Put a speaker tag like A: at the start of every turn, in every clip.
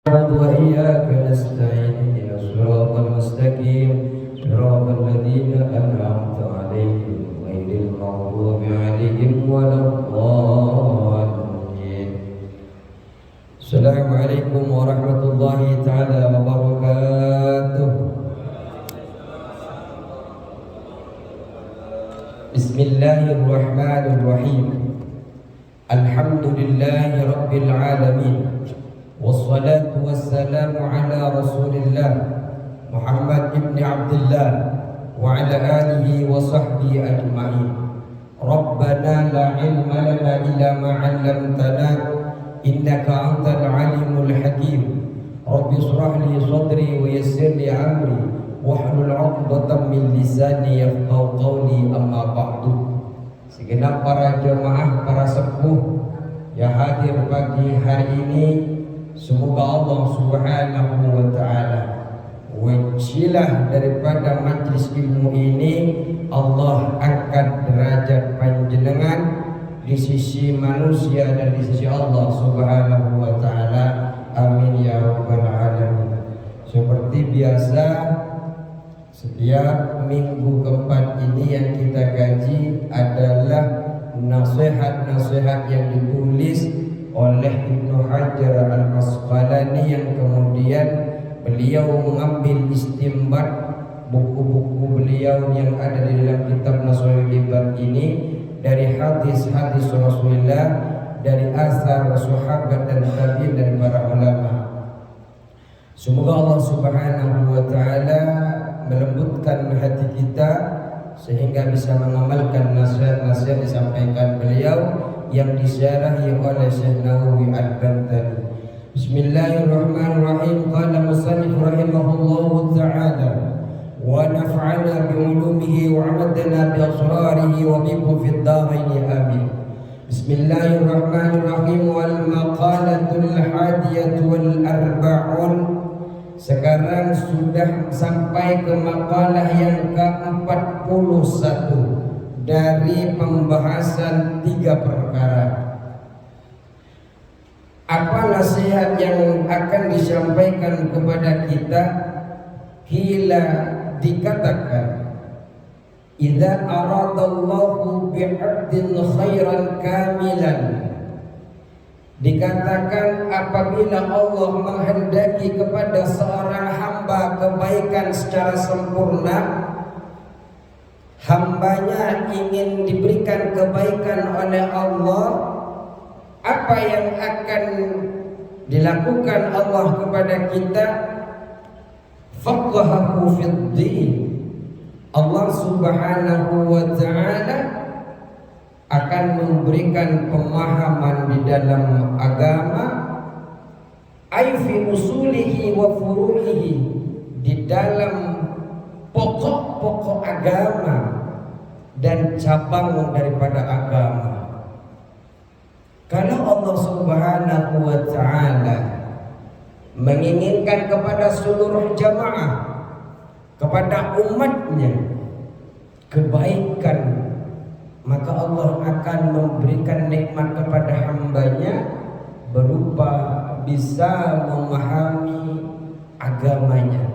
A: وإياك نستعين اهدنا الصراط المستقيم صراط الذين أنعمت عليهم غير المغضوب عليهم ولا الضالين. السلام عليكم ورحمة الله تعالى وبركاته. بسم الله الرحمن الرحيم. الحمد لله رب العالمين، والصلاة والسلام على رسول الله محمد بن عبد الله وعلى آله وصحبه أجمعين. ربنا لا علم لنا إلا ما علمتنا إنك أنت العليم الحكيم. رب اشرح لي صدري ويسر لي أمري واحلل عقدة من لساني يفقهوا قولي. أما بعد. Segenap para jemaah, para sepuh yang hadir pagi hari ini, semoga Allah Subhanahu wa ta'ala wajilah daripada majlis ilmu ini Allah angkat derajat panjenengan di sisi manusia dan di sisi Allah Subhanahu wa ta'ala. Amin ya rabbal alamin. Seperti biasa, setiap minggu keempat ini yang kita kaji adalah nasihat-nasihat yang ditulis oleh Ibnu Hajar Al-Asqalani, yang kemudian beliau mengambil istimbat buku-buku beliau yang ada di dalam kitab Nasihatul Ibad ini dari hadis-hadis Rasulullah, dari asar sahabat dan tabi'in dan para ulama. Semoga Allah Subhanahu wa ta'ala melembutkan hati kita sehingga bisa mengamalkan nasihat-nasihat disampaikan beliau yang disyarahi oleh Syekh Nawawi Al-Bantani. Bismillahirrahmanirrahim. Qala musannif rahimahullahu ta'ala wa naf'ana bi'ulumihi wa 'amadana bi asrarihi wa bikum fid dharain amin. Bismillahirrahmanirrahim. Wal maqalatul hadiyatu wal arba'un. Sekarang sudah sampai ke makalah yang ke-41 dari pembahasan 3 perkara. Apa nasihat yang akan disampaikan kepada kita? Hila dikatakan, idza aradallahu bi'abdin khairan kamilan. Dikatakan apabila Allah menghendaki kepada seorang hamba kebaikan secara sempurna, hambanya ingin diberikan kebaikan oleh Allah, apa yang akan dilakukan Allah kepada kita? Faqahahu fid din. Allah Subhanahu wa ta'ala akan memberikan pemahaman di dalam agama, ay fi usulihi wa furu'ihi, di dalam pokok-pokok agama dan cabang daripada agama. Kalau Allah Subhanahu wa ta'ala menginginkan kepada seluruh jamaah, kepada umatnya kebaikan, maka Allah akan memberikan nikmat kepada hambanya berupa bisa memahami agamanya,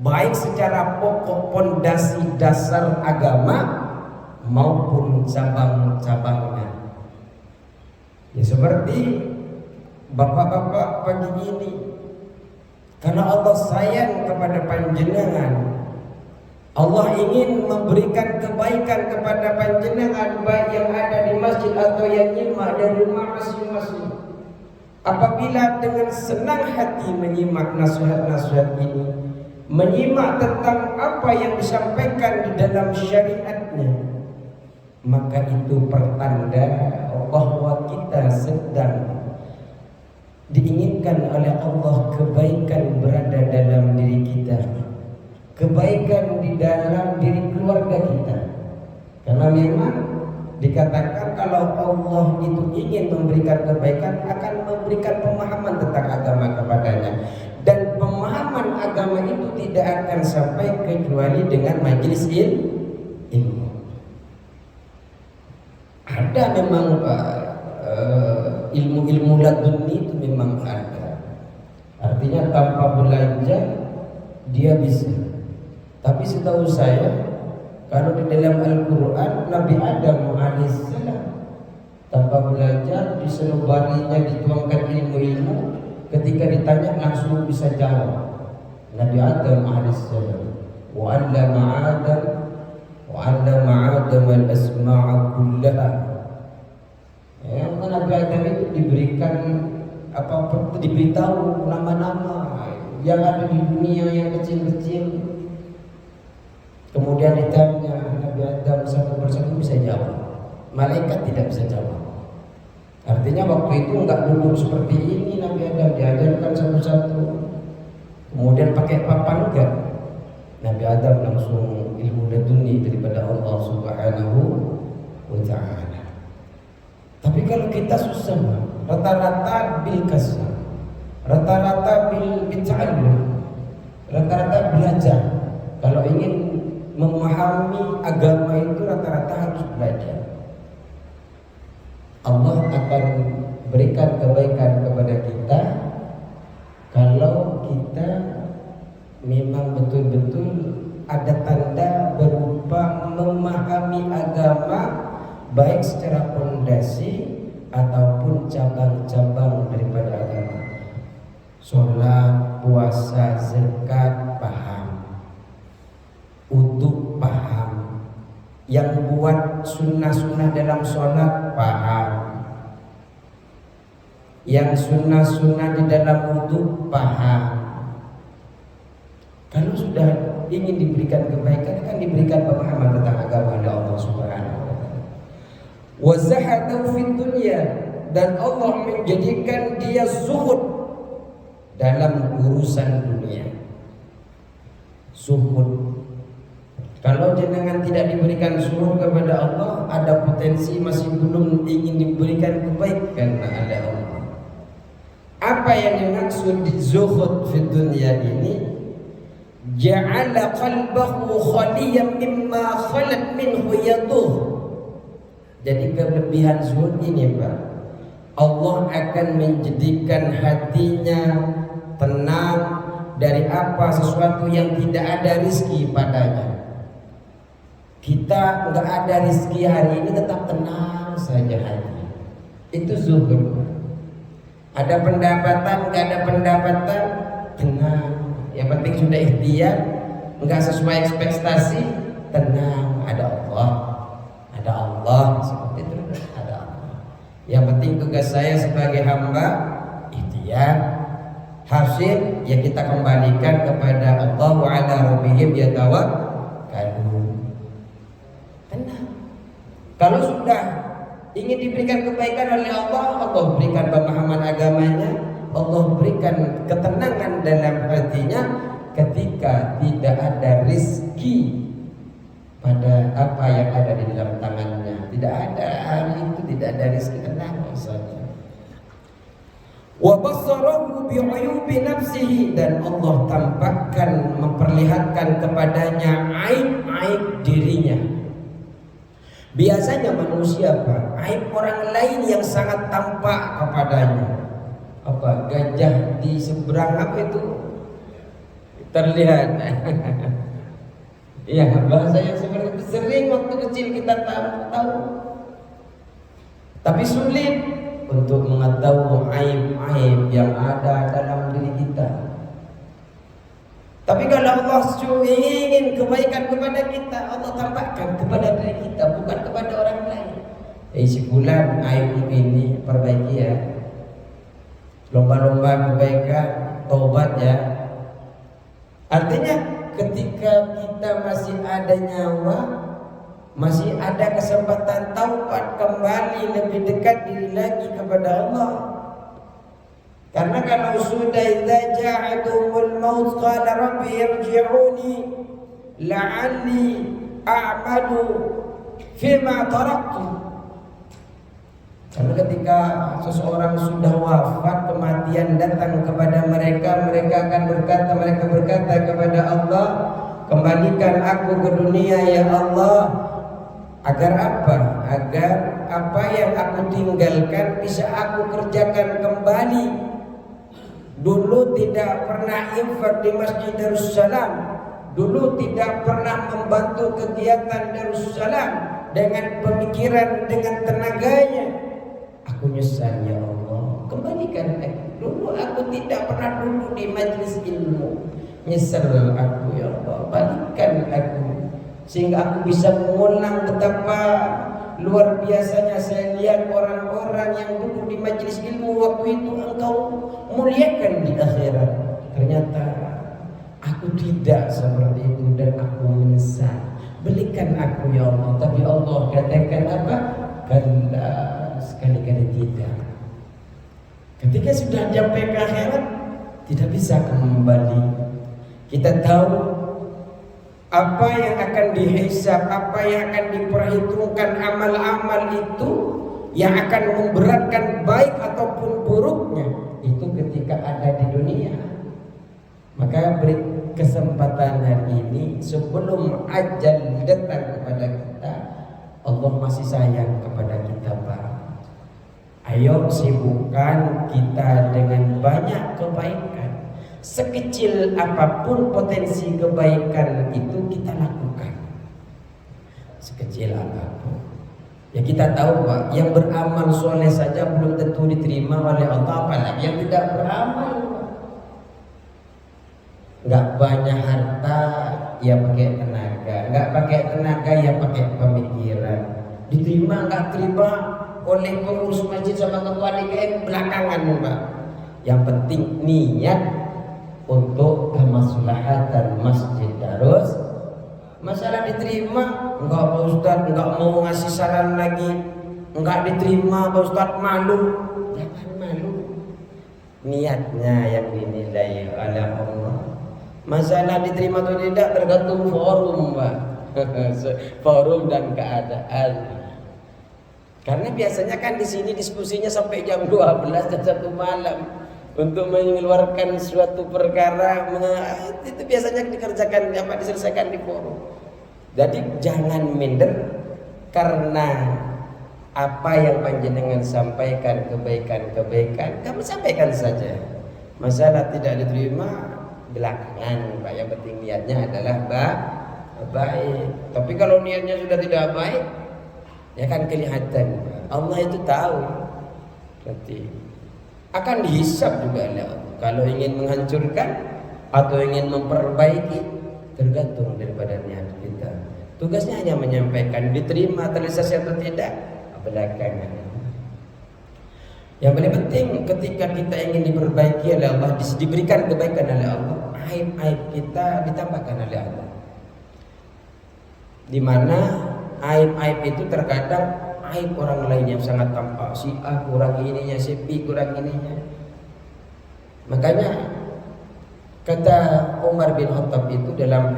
A: baik secara pokok pondasi dasar agama maupun cabang-cabangnya. Ya, seperti bapak-bapak pagi ini, karena Allah sayang kepada panjenengan, Allah ingin memberikan kebaikan kepada panjenengan, baik yang ada di masjid atau yang nyimak dari rumah masing-masing. Apabila dengan senang hati menyimak nasihat-nasihat ini, menyimak tentang apa yang disampaikan di dalam syariatnya, maka itu pertanda bahwa kita sedang diinginkan oleh Allah kebaikan berada dalam diri kita, kebaikan di dalam diri keluarga kita. Karena memang dikatakan kalau Allah itu ingin memberikan kebaikan, akan memberikan pemahaman tentang agama kepadanya. Dan pemahaman agama itu tidak akan sampai kecuali dengan majelis ilmu. Ada memang ilmu-ilmu laduni itu memang ada. artinya tanpa belajar dia bisa. Tapi setahu saya kalau di dalam Al-Quran Nabi Adam alaihissalam tanpa belajar diselubarinya dituangkan ilmu-ilmu, ketika ditanya langsung bisa jawab. Nabi Adam alaihissalam wa'allama Adam al-asma'a kullaha. Ya, Nabi Adam itu diberikan diberitahu nama-nama yang ada di dunia yang kecil-kecil. Kemudian ditanya, Nabi Adam satu persatu bisa jawab. Malaikat tidak bisa jawab. Artinya waktu itu enggak duduk seperti ini. Nabi Adam diajarkan satu-satu. Kemudian pakai papan enggak. Nabi Adam langsung ilmu laduni daripada Allah Subhanahu wa ta'ala. Tapi kalau kita susah, rata-rata bil kasar, rata-rata bil ta'allum, rata-rata belajar. Kalau ingin memahami agama itu rata-rata harus belajar. Allah akan berikan kebaikan kepada kita kalau kita memang betul-betul ada tanda berupa memahami agama baik secara fondasi ataupun cabang-cabang daripada agama. Sholat, puasa, zakat, paham. Untuk paham. Yang buat sunnah-sunnah dalam sholat, paham. Yang sunnah-sunnah di dalam wudu, paham. Kalau sudah ingin diberikan kebaikan, akan diberikan pemahaman tentang agama oleh Allah Subhanahu wa ta'ala. Wa zahadu fid dunya, dan Allah menjadikan dia zuhud dalam urusan dunia. Zuhud. Kalau jenengan tidak diberikan zuhud kepada Allah, ada potensi masih belum ingin diberikan kebaikan oleh Allah. Apa yang dimaksud di zuhud fid dunya ini? Ja'ala qalbahu khaliyan mimma khalat minhu yaduh. Jadi kelebihan zuhud ini, Pak, Allah akan menjadikan hatinya tenang dari apa sesuatu yang tidak ada rezeki padanya. Kita enggak ada rezeki hari ini tetap tenang saja hati. Itu zuhud. Ada pendapatan, enggak ada pendapatan, tenang. Yang penting sudah ikhtiar, enggak sesuai ekspektasi, tenang, ada Allah seperti itu, ada Allah. Yang penting tugas saya sebagai hamba ikhtiar, hasil ya kita kembalikan kepada Allah wa ala rabbihim yatawakkalun. Tenang. Kalau sudah ingin diberikan kebaikan oleh Allah, Allah berikan pemahaman agamanya, Allah berikan ketenangan dalam hatinya ketika tidak ada rizki pada apa yang ada di dalam tangannya. Tidak ada hari itu, tidak ada rizki, tenang saja. Wa basarahu bi'uyubi nafsihi, dan Allah tampakkan, memperlihatkan kepadanya aib-aib dirinya. Biasanya manusia, Pak, aib orang lain yang sangat tampak kepadanya. Apa, gajah di seberang apa itu terlihat. Ya, bahasa yang seperti itu sering waktu kecil kita tahu. Tapi sulit untuk mengetahui aib-aib yang ada dalam diri kita. Tapi kalau Allah ingin kebaikan kepada kita, Allah tampakkan kepada diri kita, bukan kepada orang lain. Si fulan aib ini perbaiki ya. Lomba-lomba kebaikan, tobat ya. Artinya ketika kita masih ada nyawa, masih ada kesempatan taubat, kembali lebih dekat diri lagi kepada Allah. Karena kalau sudah idza ja'atumul maut qala rabbi irji'uni la'alli a'malu fima taraktu. Karena ketika seseorang sudah wafat, kematian datang kepada mereka, mereka berkata kepada Allah, kembalikan aku ke dunia ya Allah. Agar apa? Agar apa yang aku tinggalkan bisa aku kerjakan kembali. dulu tidak pernah infak di Masjid Darussalam, dulu tidak pernah membantu kegiatan Darussalam dengan pemikiran, dengan tenaganya. Aku nyesal ya Allah, kembalikan aku. Dulu aku tidak pernah duduk di majelis ilmu. Nyesal aku ya Allah, balikan aku sehingga aku bisa mengulang betapa luar biasanya saya lihat orang-orang yang duduk di majelis ilmu waktu itu engkau muliakan di akhirat. Ternyata aku tidak seperti itu dan aku menyesal. Belikan aku ya Allah. Tapi Allah katakan apa? Kalla, sekali-kali tidak. Ketika sudah sampai ke akhirat tidak bisa kembali. Kita tahu apa yang akan dihisab, apa yang akan diperhitungkan, amal-amal itu yang akan memberatkan baik ataupun buruknya itu ketika ada di dunia. Maka beri kesempatan hari ini sebelum ajal datang kepada kita, Allah masih sayang kepada kita, Pak. Ayo sibukkan kita dengan banyak kebaikan. Sekecil apapun potensi kebaikan itu kita lakukan. Sekecil apapun. Ya kita tahu Pak, yang beramal soleh saja belum tentu diterima oleh Allah, apalagi yang tidak beramal. Nggak banyak harta ya pakai tenaga, nggak pakai tenaga ya pakai pemikiran. Diterima nggak terima oleh pengurus masjid sama ketua DKM belakangan Pak. Yang penting niat untuk kemaslahatan Masjid Darus. Masalah diterima enggak Pak Ustadz, enggak mau ngasih saran lagi, enggak diterima Pak Ustadz, malu. Jangan malu, niatnya yang dinilai oleh Allah. Masalah diterima atau tidak tergantung forum Pak. Forum dan keadaan. Karena biasanya kan di sini diskusinya sampai jam 12 dan 1 malam. Untuk mengeluarkan suatu perkara itu biasanya dikerjakan diselesaikan di forum. Jadi jangan minder karena apa yang panjenengan sampaikan kebaikan kamu sampaikan saja. Masalah tidak diterima belakangan Pak, yang penting niatnya adalah baik. Tapi kalau niatnya sudah tidak baik ya kan kelihatan. Allah itu tahu nanti akan dihisab juga oleh Allah. Kalau ingin menghancurkan atau ingin memperbaiki tergantung daripada niat kita. Tugasnya hanya menyampaikan, diterima terrealisasi atau tidak belakangan. Yang paling penting ketika kita ingin diperbaiki oleh Allah, diberikan kebaikan oleh Allah, aib-aib kita ditambahkan oleh Allah. Di mana aib-aib itu terkadang aib orang lain yang sangat tampak, si A kurang ininya, si B kurang ininya. Makanya kata Umar bin Khattab itu dalam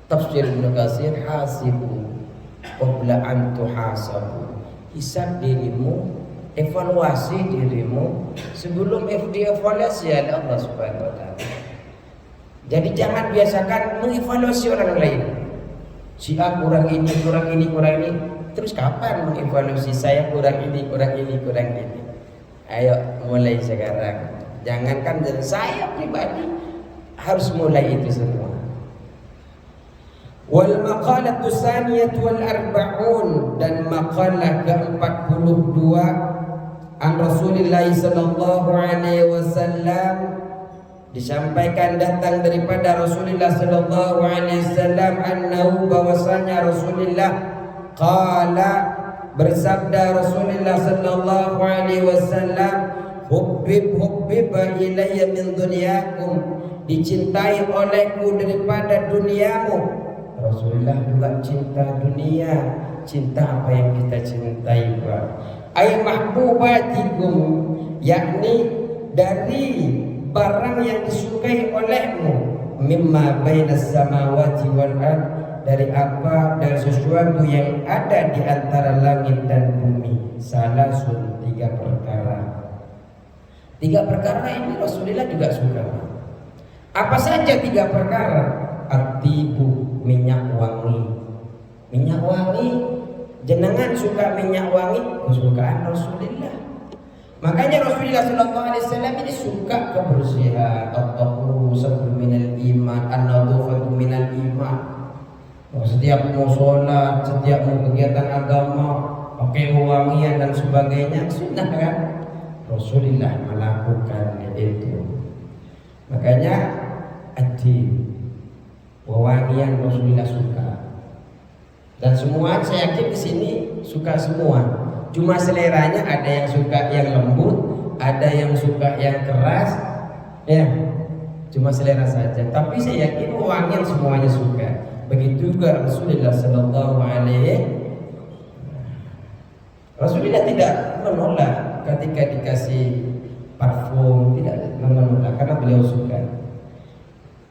A: tafsir Ibnu Katsir, hasibu qabla an tuhasabu. Hisab dirimu, evaluasi dirimu sebelum dievaluasi oleh Allah Subhanahu wa taala. Jadi jangan biasakan mengevaluasi orang lain. Si A kurang ini, kurang ini, kurang ini. Terus kapan mengevaluasi saya kurang ini, kurang ini, kurang ini? Ayo mulai sekarang. Jangankan dari saya pribadi, harus mulai itu semua. Wal maqalatu tsaniyatu wal arba'un, dan maqalah ke-42 an Rasulullah sallallahu alaihi wasallam, disampaikan datang daripada Rasulullah sallallahu alaihi wasallam, annahu, bahwasanya Rasulullah qala, bersabda Rasulullah sallallahu alaihi wasallam, hubbiba ilayya min dunyakum, dicintai olehku daripada duniamu. Rasulullah juga cinta dunia. Cinta apa yang kita cintai Pak? Ay mahbubatikum, yakni dari barang yang disukai olehmu, mimma bainas samawati wal ard, dari apa, dari sesuatu yang ada di antara langit dan bumi. Salasun, 3 perkara. 3 perkara ini Rasulullah juga suka. Apa saja 3 perkara? Atibu, minyak wangi. Minyak wangi, jenengan suka minyak wangi, kesukaan Rasulullah. Makanya Rasulullah SAW ini suka kebersihan. At-tahuru sab'un minal iman, an-nadhafatu minal iman. Setiap mau sholat, setiap mau kegiatan agama, pakai wangian dan sebagainya, sunnah kan? Rasulullah melakukan itu. Makanya wangian Rasulullah suka. Dan semua saya yakin di sini suka semua. Cuma seleranya ada yang suka yang lembut, ada yang suka yang keras, ya. Cuma selera saja. Tapi saya yakin wangian semuanya suka. Begitu juga Rasulullah Sallallahu Alaihi. Rasulullah tidak menolak ketika dikasih parfum, tidak menolak karena beliau suka.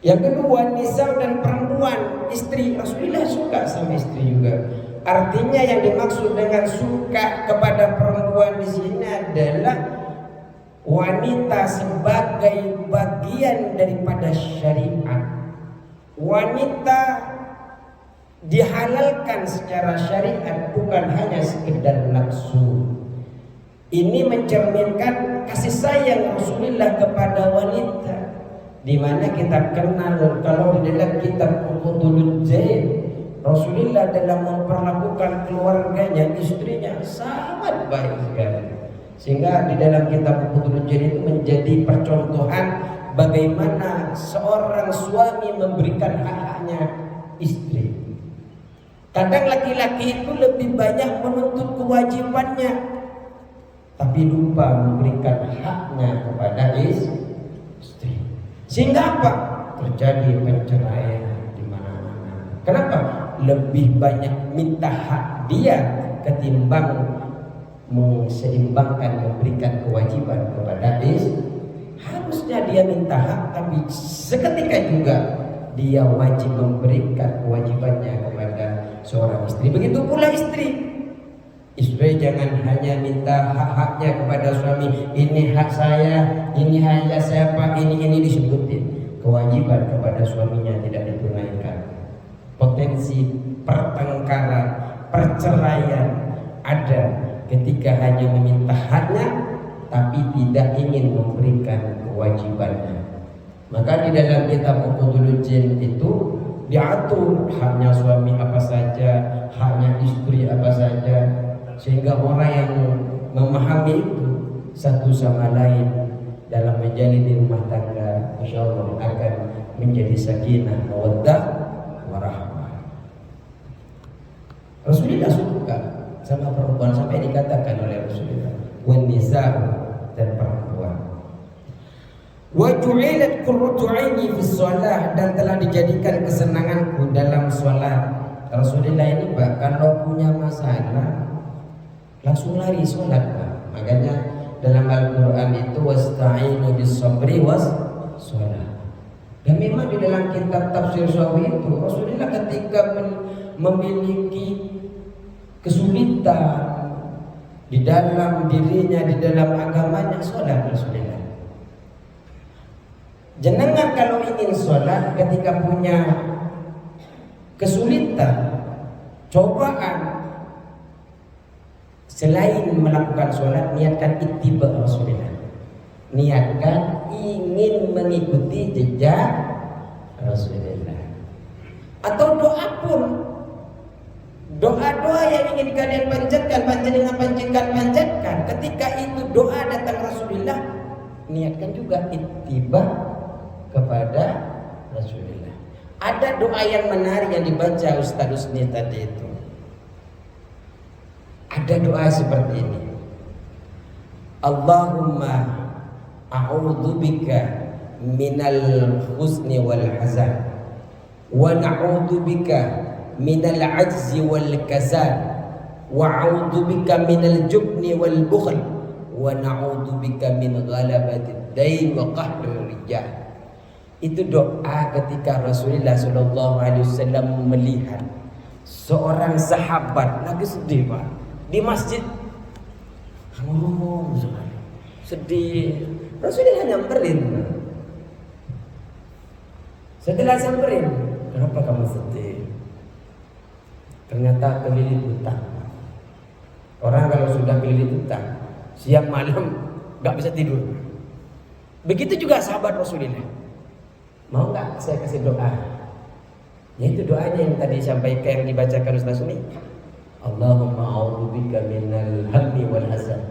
A: Yang kedua, nisa dan perempuan, istri. Rasulullah suka sama istri juga. Artinya yang dimaksud dengan suka kepada perempuan di sini adalah wanita sebagai bagian daripada syariat. Wanita dihalalkan secara syariat, bukan hanya sekedar nafsu. Ini mencerminkan kasih sayang Rasulullah kepada wanita, di mana kita kenal kalau di dalam kitab Uqudul Jail, Rasulullah dalam memperlakukan keluarganya, istrinya sangat baik sekali. Sehingga di dalam kitab Uqudul Jail itu menjadi percontohan bagaimana seorang suami memberikan hak-haknya istri. Kadang laki-laki itu lebih banyak menuntut kewajibannya, tapi lupa memberikan haknya kepada istri. Sehingga apa? Terjadi perceraian di mana-mana. Kenapa? Lebih banyak minta hak dia ketimbang seimbangkan memberikan kewajiban kepada istri. Harusnya dia minta hak, tapi seketika juga dia wajib memberikan kewajibannya kepada seorang istri. Begitu pula istri. Istri jangan hanya minta hak-haknya kepada suami. Ini hak saya, ini hak saya Pak, ini disebutin. Kewajiban kepada suaminya tidak ditunaikan. Potensi pertengkaran, perceraian ada ketika hanya meminta haknya tapi tidak ingin memberikan kewajibannya. Maka di dalam kitab Uqudul Jail itu diatur haknya suami apa saja, haknya istri apa saja, sehingga orang yang memahami itu satu sama lain dalam menjalin di rumah tangga, insyaallah akan menjadi sakinah, mawaddah, warahmah. Rasulullah suka sama perempuan sampai dikatakan oleh Rasulullah, wan nisa dan perempuan. Wa ju'ilat qurratu 'aini fi shalah, dan telah dijadikan kesenanganku dalam salat. Rasulullah ini kalau punya masalah langsung lari sholat. Makanya dalam Al-Quran itu wasta'inu bis-sabri was-sholat. Dan memang di dalam kitab tafsir Sawi itu Rasulullah ketika memiliki kesulitan di dalam dirinya, di dalam agamanya, sholat Rasulullah. Jenengan kalau ingin sholat ketika punya kesulitan, cobaan, selain melakukan sholat, niatkan ittiba Rasulullah. Niatkan ingin mengikuti jejak Rasulullah. Atau doa pun, doa-doa yang ingin kalian panjatkan. Ketika itu doa datang Rasulullah, niatkan juga ittiba kepada Rasulullah. Ada doa yang menarik yang dibaca Ustaz Husni tadi itu. Ada doa seperti ini. Allahumma a'udzubika minal husni wal hazan, wa na'udzubika minal ajzi wal kasal, wa a'udzubika minal jubni wal bukhl, wa na'udzubika min ghalabatid dain wa qahrir rijal. Itu doa ketika Rasulullah SAW melihat seorang sahabat lagi sedih Pak di masjid, sedih. Rasulullah nyamperin. Setelah samperin, kenapa kamu sedih? Ternyata kelilit utang. Orang kalau sudah kelilit utang, siang malam
B: nggak bisa tidur. Begitu juga sahabat Rasulullah. Mau nggak saya kasih doa? Yaitu doanya yang tadi sampaikan, yang dibacakan Ustaz ini. Allahumma a'udzubika minal hammi wal hazan,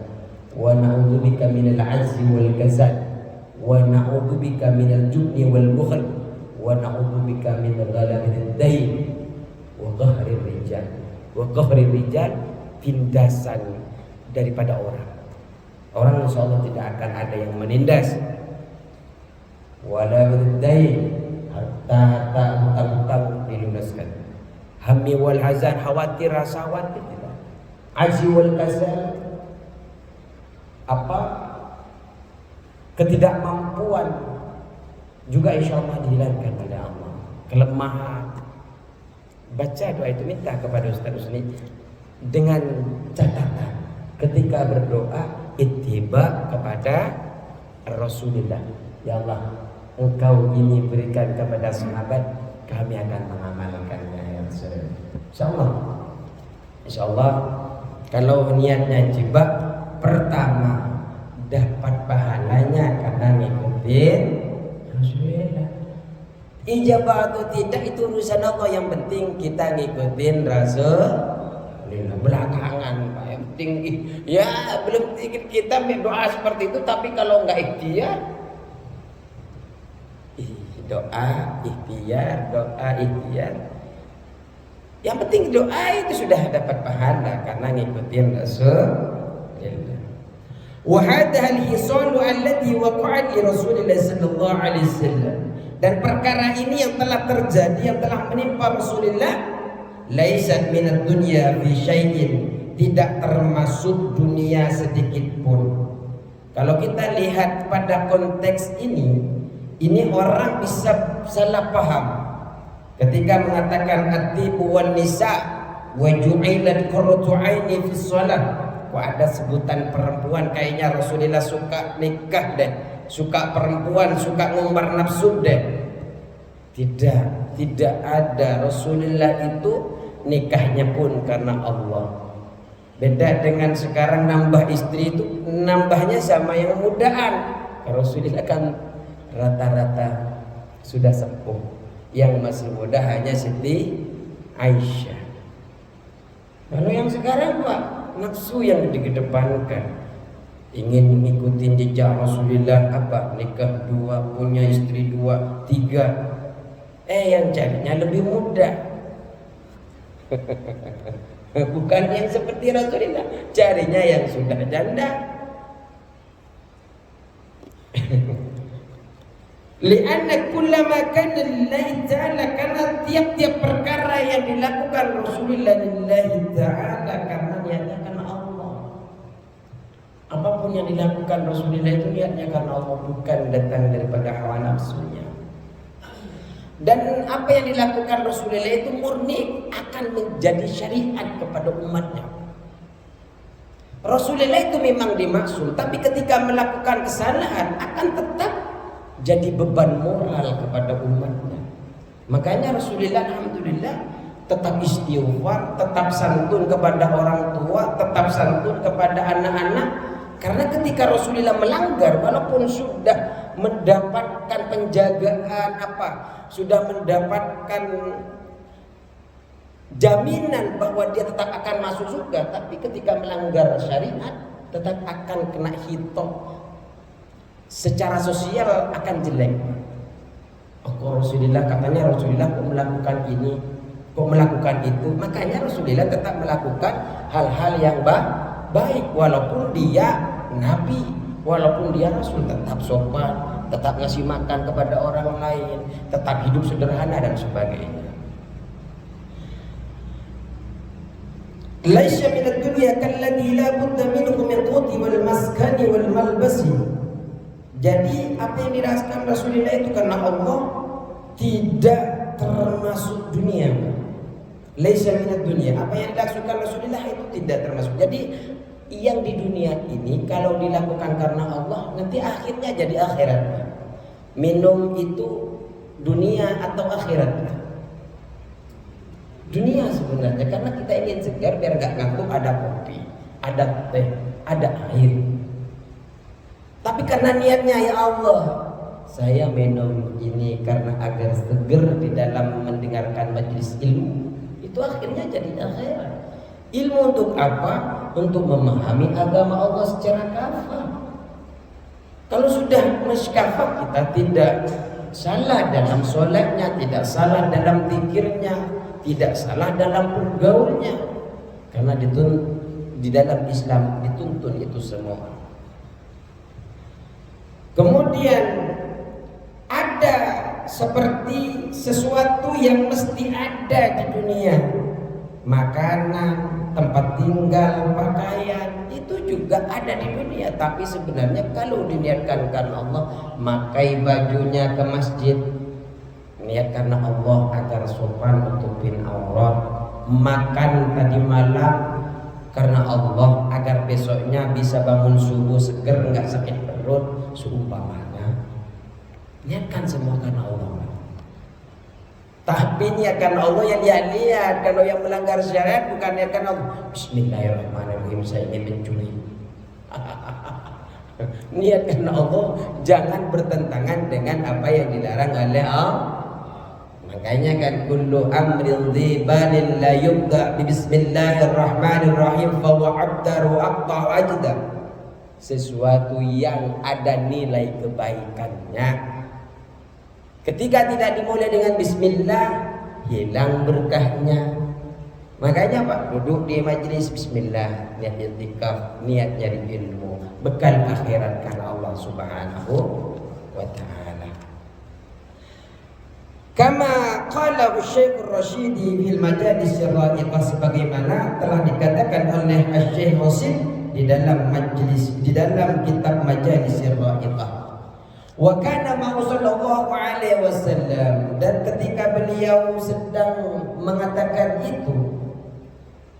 B: wa na'udzubika minal 'ajzi wal kasal, wa na'udzubika minal jubni wal bukhl, wa na'udzubika min ghalabatil dain wa qahrir rijal. Wa qahrir rijal, tindasan daripada orang. Orang insyaallah tidak akan ada yang menindas. Wala biddain, harta hutang-hutang dilunaskan. Hammi wal hazan, khawatir, rasa khawatir tidak. Ajzi wal kasal, ketidakmampuan juga insyaallah dihilangkan oleh Allah. Kelemahan. Baca doa itu, minta kepada Ustaz Usni dengan catatan ketika berdoa ittiba kepada Rasulullah. Ya Allah, Engkau ini berikan kepada sahabat, kami akan mengamalkannya ya Rasul. Insyaallah kalau niatnya jibak, pertama dapat pahalanya karena ngikutin Rasulullah. Ijabah atau tidak itu urusan Allah, yang penting kita ngikutin Rasulullah. Belakangan Pak, yang penting ya belum kita berdoa seperti itu, tapi kalau nggak ikhtiar, doa ikhtiar. Yang penting doa itu sudah dapat pahala karena ngikutin Rasulullah. Wa hadha al-hisal alladhi waqa'a li Rasulillah sallallahu alaihi wasallam. Dan perkara ini yang telah terjadi, yang telah menimpa Rasulullah, laisat minad dunya fi syai'in, tidak termasuk dunia sedikit pun. Kalau kita lihat pada konteks ini orang bisa salah paham ketika mengatakan atibu wan nisa wa ju'ilat qurratu aini fi shalah. Kok ada sebutan perempuan, kayaknya Rasulullah suka nikah deh, suka perempuan, suka ngumbar nafsu deh. Tidak ada. Rasulullah itu nikahnya pun karena Allah. Beda dengan sekarang nambah istri itu, nambahnya sama yang mudaan. Rasulullah kan rata-rata sudah sepuh, yang masih muda hanya Siti Aisyah. Kalau yang sekarang Pak, nafsu yang dikedepankan, ingin ngikutin jejak Rasulullah, nikah 2, punya istri 2, 3. Yang carinya lebih muda. Bukan yang seperti Rasulullah, carinya yang sudah janda. Lianna kullama kana lillahi ta'ala, karena tiap-tiap perkara yang dilakukan Rasulullah lillahi ta'ala, karena niatnya karena Allah. Apapun yang dilakukan Rasulullah itu niatnya karena Allah, bukan datang daripada hawa nafsunya. Dan apa yang dilakukan Rasulullah itu murni akan menjadi syariat kepada umatnya. Rasulullah itu memang dimaksud, tapi ketika melakukan kesalahan akan tetap jadi beban moral kepada umatnya. Makanya Rasulullah alhamdulillah tetap istighfar, tetap santun kepada orang tua, tetap santun kepada anak-anak. Karena ketika Rasulullah melanggar, walaupun sudah mendapatkan penjagaan sudah mendapatkan jaminan bahwa dia tetap akan masuk surga, tapi ketika melanggar syariat tetap akan kena hitop. Secara sosial akan jelek. Rasulullah katanya Rasulullah kok melakukan ini, kok melakukan itu. Makanya Rasulullah tetap melakukan hal-hal yang baik, walaupun dia nabi, walaupun dia rasul, tetap sopan, tetap ngasih makan kepada orang lain, tetap hidup sederhana dan sebagainya. Laisya minad dunya kalladhi la budda minhu min quti wal maskani wal malbasi. Jadi apa yang dirasakan Rasulullah itu karena Allah, tidak termasuk dunia. Laisa minad dunya, apa yang dilakukan Rasulullah itu tidak termasuk. Jadi yang di dunia ini kalau dilakukan karena Allah, nanti akhirnya jadi akhirat. Minum itu dunia atau akhirat? Dunia sebenarnya, karena kita ingin segar biar gak ngantuk, ada kopi, ada teh, ada air. Tapi karena niatnya, ya Allah, saya minum ini karena agar seger di dalam mendengarkan majelis ilmu, itu akhirnya jadi akhirat. Ilmu untuk apa? Untuk memahami agama Allah secara kafah. Kalau sudah masyafat, kita tidak salah dalam sholatnya, tidak salah dalam zikirnya, tidak salah dalam bergaulnya, karena di dalam Islam dituntun itu semua. Kemudian ada seperti sesuatu yang mesti ada di dunia, makanan, tempat tinggal, pakaian, itu juga ada di dunia. Tapi sebenarnya kalau diniatkan karena Allah, makai bajunya ke masjid, niat karena Allah agar sopan nutupin aurat, makan tadi malam karena Allah agar besoknya bisa bangun subuh seger, nggak sakit perut, seumpamanya. Niatkan semua karena Allah. Tapi niatkan Allah yang dia lihat. Kalau yang melanggar syariat bukan niatkan Allah. Bismillahirrahmanirrahim, saya ingin mencuri. Niatkan Allah, jangan bertentangan dengan apa yang dilarang oleh Allah. Makanya kan kullu amrin dhibalin la yubda bi bismillahirrahmanirrahim fa huwa abdaru aqta ajda. Sesuatu yang ada nilai kebaikannya, ketika tidak dimulai dengan bismillah, hilang berkahnya. Makanya Pak, duduk di majelis bismillah, niat i'tikaf, niat nyari ilmu, bekal akhirat karena Allah Subhanahu wa ta'ala. Kama qala Syekh Rasyidi fil majalis ar-ra'iqah, sebagaimana telah dikatakan oleh Syekh Rasyid di dalam kitab Majalis ar-ra'iqah. Wa kana ma sallallahu alaihi wasallam, dan ketika beliau sedang mengatakan itu,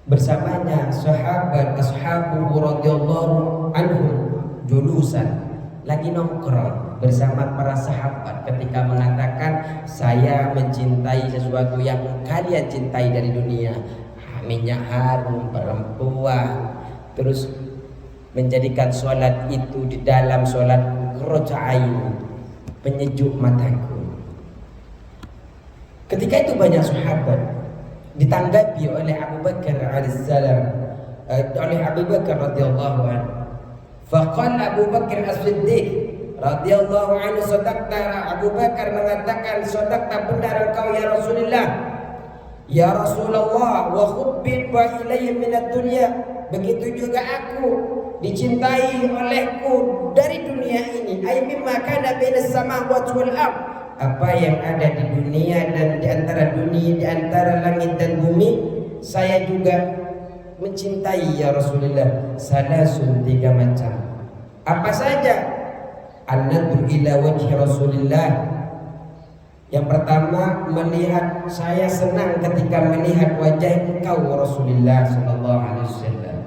B: bersamanya sahabat ashabu radhiyallahu anhum julusan, lagi nongkrong bersama para sahabat ketika mengatakan, saya mencintai sesuatu yang kalian cintai dari dunia, minyak harum, perempuan, terus menjadikan sholat itu di dalam sholat qurratu'ain, penyejuk mataku. Ketika itu banyak sahabat ditanggapi oleh Abu Bakar alaihissalam, oleh Abu Bakar radhiyallahu anhu. Faqala Abu Bakar as-Siddiq radhiyallahu anhu, sadaqta. Abu Bakar mengatakan, sadaqta, benar engkau ya Rasulullah. Ya Rasulullah, wa hubbiba ilayya minad dunya, begitu juga aku dicintai olehku dari dunia ini. Ay mimma kana bainas samawati wal ardh, apa yang ada di dunia dan di antara dunia, di antara langit dan bumi, saya juga mencintai ya Rasulullah. Salasun, 3 macam. Apa saja? An-nadru ila wajhi Rasulillah. Yang pertama, melihat, saya senang ketika melihat wajah engkau Rasulullah sallallahu alaihi wasallam.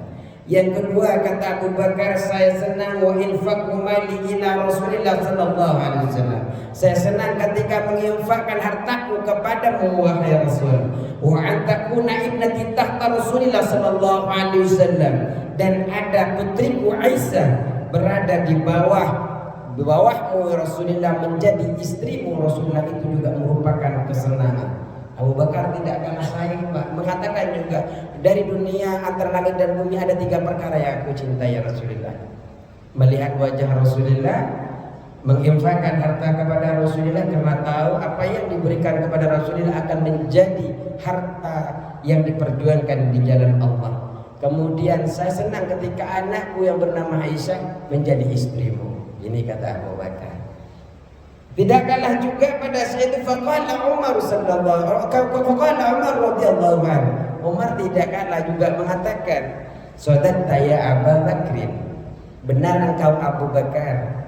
B: Yang kedua, kata Abu Bakar, saya senang wa infaqu mali ila Rasulillah sallallahu alaihi wasallam. Saya senang ketika menginfakkan hartaku kepadamu wahai Rasul. Wa antakuna ibnati tahta Rasulillah sallallahu alaihi wasallam, dan ada putriku Aisyah berada di bawahmu Rasulullah, menjadi istrimu Rasulullah, itu juga merupakan kesenangan. Abu Bakar tidak kalah sayang Pak, mengatakan juga, dari dunia antara langit dan bumi ada 3 perkara yang aku cintai ya Rasulullah. Melihat wajah Rasulullah, menginfakkan harta kepada Rasulullah karena tahu apa yang diberikan kepada Rasulullah akan menjadi harta yang diperjuangkan di jalan Allah. Kemudian saya senang ketika anakku yang bernama Aisyah menjadi istrimu. Ini kata Abu Bakar. Tidak kalah juga pada saat itu faqala Umar radhiyallahu anhu. Umar tidak kalah juga mengatakan, sadaqta ya Abu Bakrin, benar engkau Abu Bakar.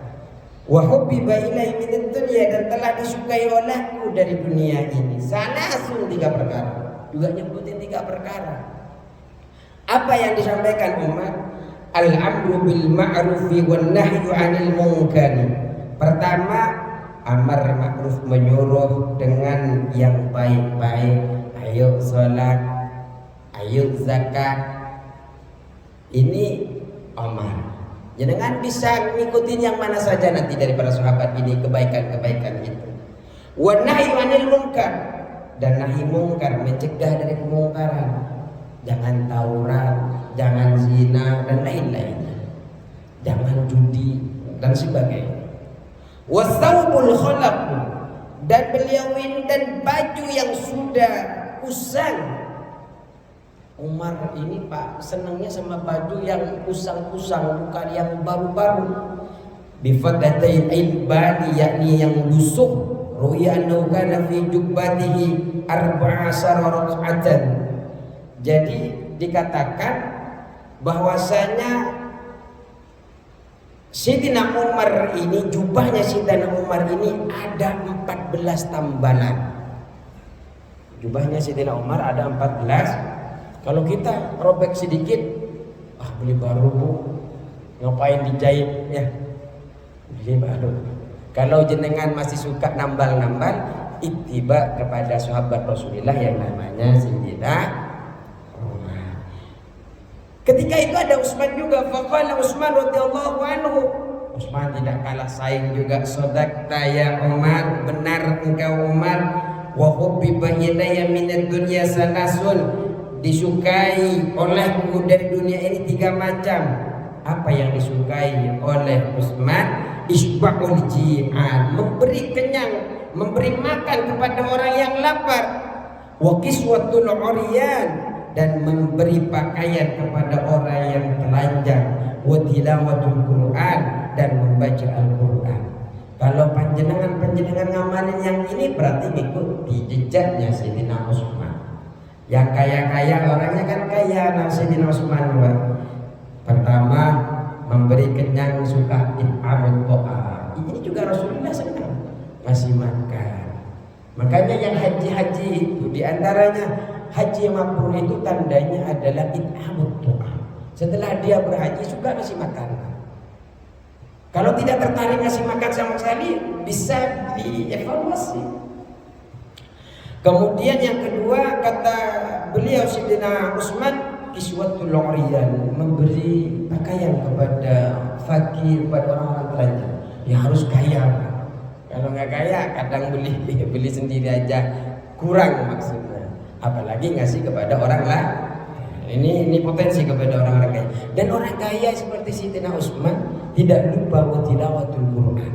B: Wa hubbiba ilai minad dunya, dan telah disukai olehku dari dunia ini. Salasun, 3 perkara. Juga nyebutin 3 perkara. Apa yang disampaikan Umar? Al-amru bil ma'rufi wan nahyu 'anil munkar. Pertama, amar ma'ruf, menyuruh dengan yang baik-baik. Ayo sholat, ayo zakat. Ini amar. Jenengan bisa ngikutin yang mana saja nanti dari para sahabat ini, kebaikan-kebaikan itu. Wa nahyu 'anil munkar, dan nahi mungkar, mencegah dari kemungkaran. Jangan tawuran, jangan zina dan lain-lainnya. Jangan judi dan sebagainya. Wasaubul khalaq, dan beliau ini dan baju yang sudah usang. Umar ini Pak senangnya sama baju yang usang-usang, bukan yang baru-baru. Bifadatain ilbani, yakni yang lusuh. Ruya annahu kana fi jubbatihi 14 rak'atan. Jadi dikatakan bahwasanya Sayyidina Umar ini, jubahnya Sayyidina Umar ini ada 14 tambalan. Jubahnya Sayyidina Umar ada 14. Kalau kita robek sedikit, beli baru bu, ngapain dijahit ya? Beli baru. Kalau jenengan masih suka nambal-nambal, ittiba kepada sahabat Rasulullah yang namanya Sayyidina Umar. Ketika itu ada Utsman juga, faqala Utsman radhiyallahu anhu. Utsman tidak kalah saing juga. Shadaqta ya Umar, benar engkau Umar. Wa hubbiba ilayya minad dunya salasun, disukai olehku dari dunia ini 3 macam. Apa yang disukai oleh Utsman? Isba'ul ji'an, memberi kenyang, memberi makan kepada orang yang lapar. Wa kiswatul 'uryan, dan memberi pakaian kepada orang yang telanjang. Wa tilawatul Qur'an, dan membaca Al-Qur'an. Kalau panjenengan ngamalin yang ini berarti ikuti jejaknya Sayyidina Utsman. Yang kaya-kaya orangnya kan kaya, Sayyidina Utsman. Pertama, memberi kenyang, suka it'amut ta'am. Ini juga Rasulullah senang ngasih makan. Makanya yang haji-haji itu diantaranya haji mabrur itu tandanya adalah it'amut ta'am. Setelah dia berhaji suka ngasih makan. Kalau tidak tertarik ngasih makan sama sekali, bisa dievaluasi. Kemudian yang kedua, kata beliau Sayyidina Utsman, kiswatul 'uryan, memberi pakaian kepada fakir, pada orang-orang telanjang. Ya harus kaya. Kalau nggak kaya, kadang beli sendiri aja kurang maksudnya. Apalagi ngasih kepada orang lain. Ini potensi kepada orang-orang kaya. Dan orang kaya seperti Sayyidina Utsman tidak lupa wa tilawatul Qur'an,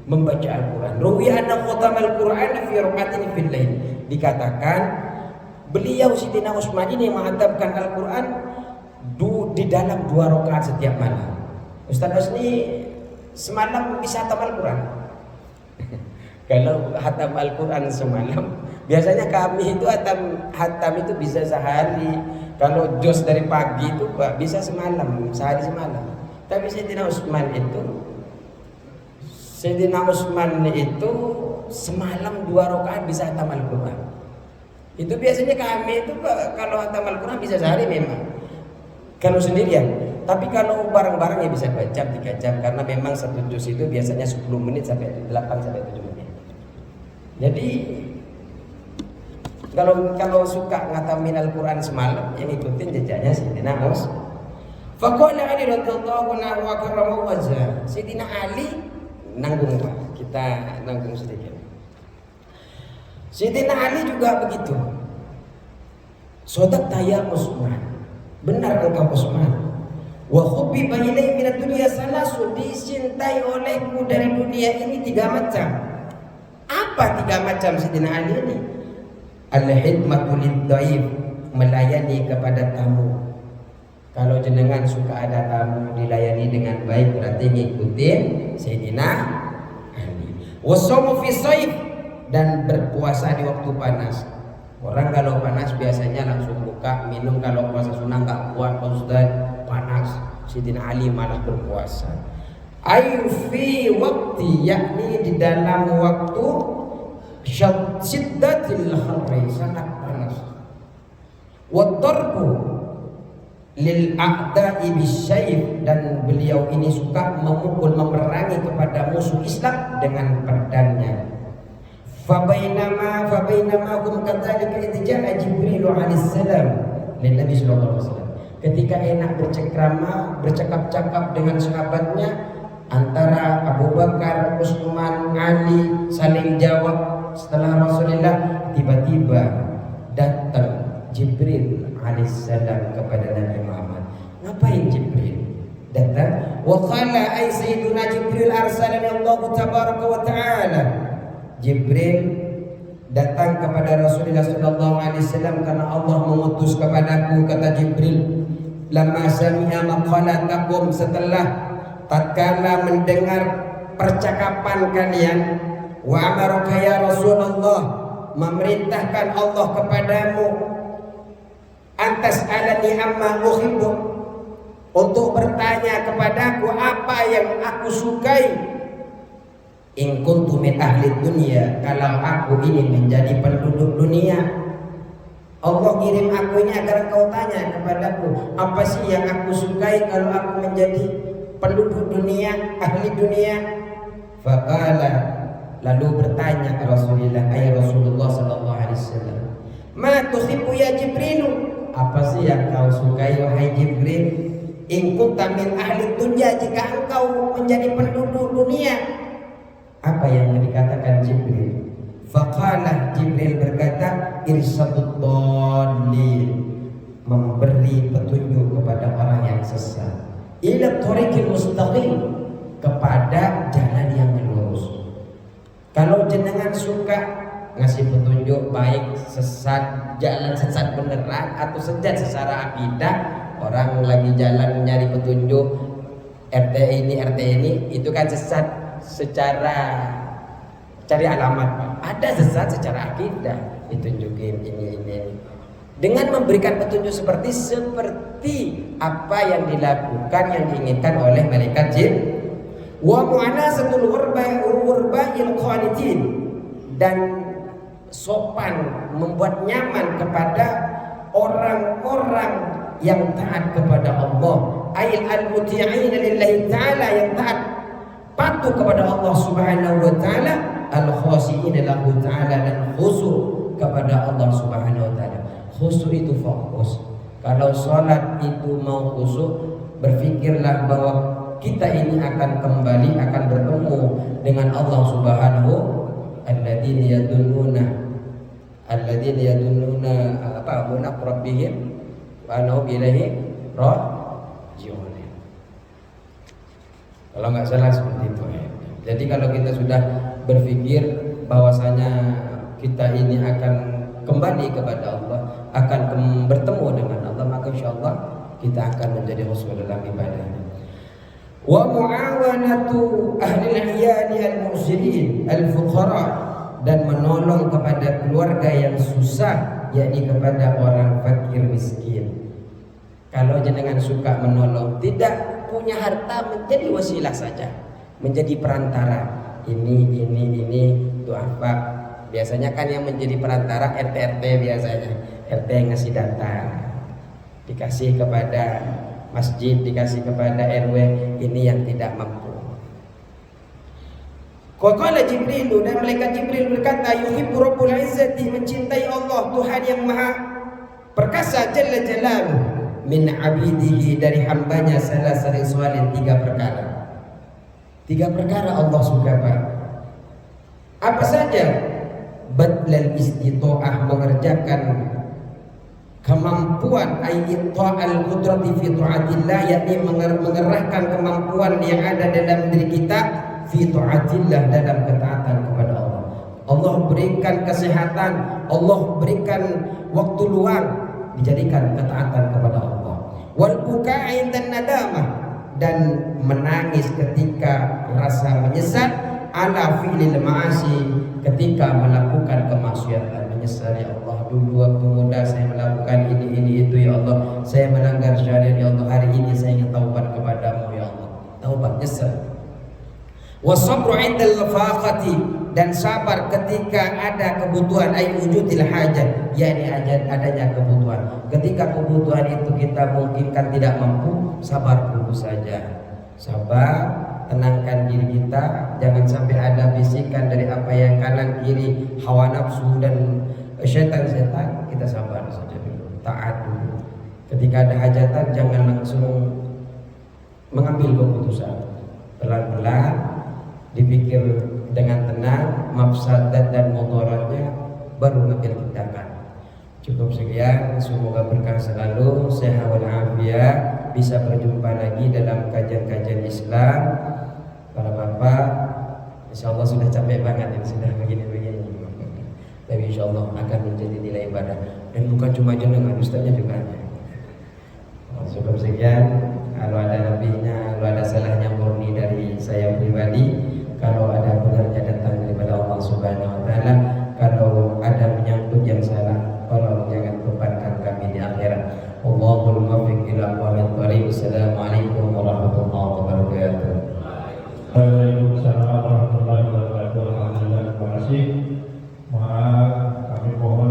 B: membaca Al-Qur'an. Ruwiya anna khatamal Qur'an fi rak'atin fil lail. Dikatakan beliau Sayyidina Utsman ini menghatamkan Al-Qur'an di dalam 2 rakaat setiap malam. Ustaz Husni semalam bisa hatam Al-Qur'an. Kalau hatam Al-Qur'an semalam, biasanya kami itu hatam itu bisa sehari. Kalau jos dari pagi itu bisa semalam, sehari semalam. Tapi Sayyidina Utsman itu semalam 2 rakaat bisa hatam Al-Qur'an. Itu biasanya kami itu kalau hatam Al-Qur'an bisa sehari memang. Kalau sendirian. Tapi kalau bareng-bareng ya bisa 2 jam, 3 jam, karena memang satu juz itu biasanya 10 menit sampai 8 sampai 7 menit. Jadi kalau suka ngatamin Al-Qur'an semalam, yang ikutin jejaknya Sayyidina Utsman. Faqala Ali radhiyallahu anhu wa karrama wajha. Sayyidina Ali nanggung Pak, kita nanggung sedikit. Sayyidina Ali juga begitu. Shadaqta ya Utsman, benar engkau Utsman. Wa hubbiba ilayya minad dunya salasun, dicintai olehku dari dunia ini 3 macam. Apa 3 macam Sayyidina Ali ini? Al-hidmatu lid-dhaif, melayani kepada tamu. Kalau jenengan suka ada tamu dilayani dengan baik, berarti ngikutin Sayyidina Ali. Wasawmu fi shaif, dan berpuasa di waktu panas. Orang kalau panas biasanya langsung buka minum, kalau puasa sunnah nggak kuat Ustaz, panas. Sayyidina Ali malah berpuasa. Ayu fi waqti, yakni di dalam waktu syiddatil harri, sangat panas. Wa darbu lil a'da'i bisyayf, dan beliau ini suka memukul, memerangi kepada musuh Islam dengan pedangnya. Fabainama hum kadzalika idza ja'a Jibril alaihi salam lin Nabi sallallahu alaihi wasallam. ketika enak bercengkrama, bercakap-cakap dengan sahabatnya, antara Abu Bakar, Utsman, Ali saling jawab setelah Rasulullah, tiba-tiba datang Jibril alaihissalam kepada Nabi Muhammad. Ngapain Jibril datang? Wa qala ay sayyiduna Jibril arsalani Allah tabaraka wa ta'ala. Jibril datang kepada Rasulullah sallallahu alaihi wasallam karena Allah mengutus kepadaku, kata Jibril. Lamma sami'a maqalatakum, setelah tatkala mendengar percakapan kalian, wa amaraka ya Rasulullah, memerintahkan Allah kepadamu, antas alani amma uhibbu, untuk bertanya kepadaku apa yang aku sukai. In kuntu min ahli dunia, kalau aku ini menjadi penduduk dunia, Allah kirim aku ini agar kau tanya kepadaku apa sih yang aku sukai kalau aku menjadi penduduk dunia, ahli dunia. Faqala, lalu bertanya ke Rasulullah, ayat Rasulullah sallallahu alaihi wasallam, ma tuhibbu ya Jibril, apa sih yang kau sukai wahai Jibril? In kunta min ahli dunia, jika engkau menjadi penduduk dunia, apa yang dikatakan Jibril? Faqala, Jibril berkata, irsyadud dhalin, memberi petunjuk kepada orang yang sesat, ila thariqil mustaqim, kepada jalan yang lurus. Kalau jenengan suka ngasih petunjuk baik sesat, jalan sesat beneran atau sesat secara akidah, orang lagi jalan nyari petunjuk RT ini itu kan sesat secara cari alamat, Pak. Ada sesat secara akidah, ditunjukin ini. Dengan memberikan petunjuk seperti apa yang dilakukan, yang diinginkan oleh malaikat jin. Wa mu'anasatul warba'il qanitin, dan sopan, membuat nyaman kepada orang-orang yang taat kepada Allah, ayil al-muti'ina lillahi ta'ala, yang taat patuh kepada Allah Subhanahu wa taala, al-khashi'ina lahu ta'ala, dan khusyuk kepada Allah Subhanahu wa taala. Khusyuk itu fokus. Kalau salat itu mau khusyuk, berpikirlah bahwa kita ini akan kembali, akan bertemu dengan Allah Subhanahu alladzina yadunnuna munaq rabbihim wa anhum ilaihi raji'un. Kalau nggak salah seperti itu ya. Jadi kalau kita sudah berpikir bahwasanya kita ini akan kembali kepada Allah, akan bertemu dengan Allah, maka insya Allah kita akan menjadi khusyuk dalam ibadahnya. Wa mu'awanatu ahli al-iyali al-mu'sirin al-fuqara, dan menolong kepada keluarga yang susah, yakni kepada orang fakir miskin. Kalau jenengan suka menolong, tidak punya harta, menjadi wasilah saja, menjadi perantara. Ini duafa. Biasanya kan yang menjadi perantara RT biasanya. RT yang ngasih data, dikasih kepada masjid, dikasih kepada RW, ini yang tidak mampu. Qala Jibril, dan malaikat Jibril berkata, yuhibbu rabbul izzati, mencintai Allah Tuhan yang maha perkasa jalla jalaluhu, min abidihi, dari hambanya, salah satu soalin, 3 perkara. 3 perkara Allah suka, Pak. Apa saja? Badlal istita'ah, mengerjakan kemampuan, ayyita'al qudrati fi ta'atillah, yakni mengerahkan kemampuan yang ada dalam diri kita fi ta'atillah, dalam ketaatan kepada Allah. Allah berikan kesehatan, Allah berikan waktu luang, dijadikan ketaatan kepada Allah. Wal buka'i dan nadamah, dan menangis ketika rasa menyesal, ala fi'lil ma'asi, ketika melakukan kemaksiatan, menyesal, ya Allah, dulu waktu muda saya melakukan ini itu, ya Allah, saya melanggar syariat, ya Allah, hari ini saya ingin taubat kepadamu, ya Allah. Taubat, nyesal. Wasabru 'indal faqati, dan sabar ketika ada kebutuhan, ay wujudil hajat, yakni adanya kebutuhan. Ketika kebutuhan itu kita mungkin kan tidak mampu, sabar dulu saja. Sabar, tenangkan diri kita, jangan sampai ada bisikan dari apa yang kanan kiri, hawa nafsu dan setan, kita sabar saja dulu, taat dulu. Ketika ada hajatan jangan langsung mengambil keputusan. Pelan-pelan dipikir dengan tenang mafsadat dan mudaratnya, baru mengambil tindakan. Cukup sekian, semoga berkah selalu, sehat walafiat, bisa berjumpa lagi dalam kajian-kajian Islam. Para bapak, insyaallah sudah capek banget yang sudah begini-begini. Tapi insyaallah akan menjadi nilai ibadah, dan bukan cuma jenengan, ustaznya juga ada. Cukup sekian, kalau ada lebihnya, kalau ada salahnya murni dari saya pribadi, kalau ada benarnya datang daripada Allah Subhanahu wa taala, kalau ada menyangkut yang salah, tolong jangan bebankan kami di akhirat. Allahul muwaffiq ila aqwamit thoriq. Assalamualaikum